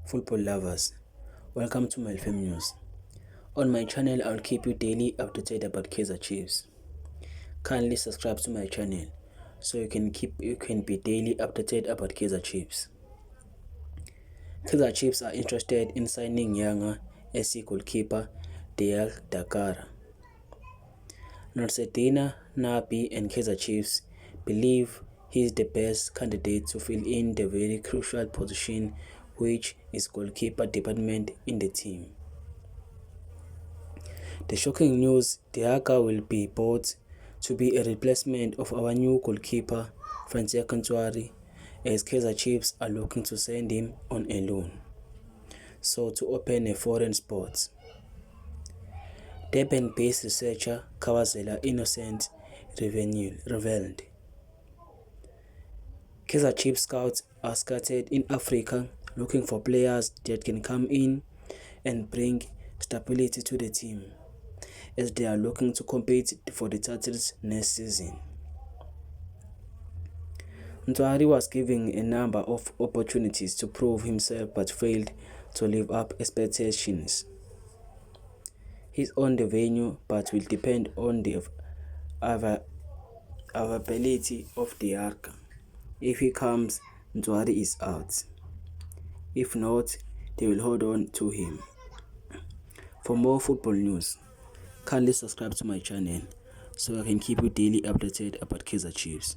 Football lovers, welcome to my film news. On my channel, I'll keep you daily updated about Kaizer Chiefs. Kindly subscribe to my channel so you can be daily updated about Kaizer Chiefs. Kaizer Chiefs are interested in signing younger SC goalkeeper Dale Dakara. Nursedina Nabi and Kaizer Chiefs believe he is the best candidate to fill in the very crucial position which is goalkeeper department in the team. The shocking news, Diaka will be bought to be a replacement of our new goalkeeper, Francois Ntwari, as Kaizer Chiefs are looking to send him on a loan, so to open a foreign spot. Durban-based researcher Kawazela Innocent revealed. Kaizer Chiefs scouts are scattered in Africa looking for players that can come in and bring stability to the team, as they are looking to compete for the titles next season. Ntwari was given a number of opportunities to prove himself but failed to live up expectations. He's on the venue but will depend on the availability of the Arca. If he comes, Ntwari is out. If not, they will hold on to him. For more football news, kindly subscribe to my channel so I can keep you daily updated about Kaizer Chiefs.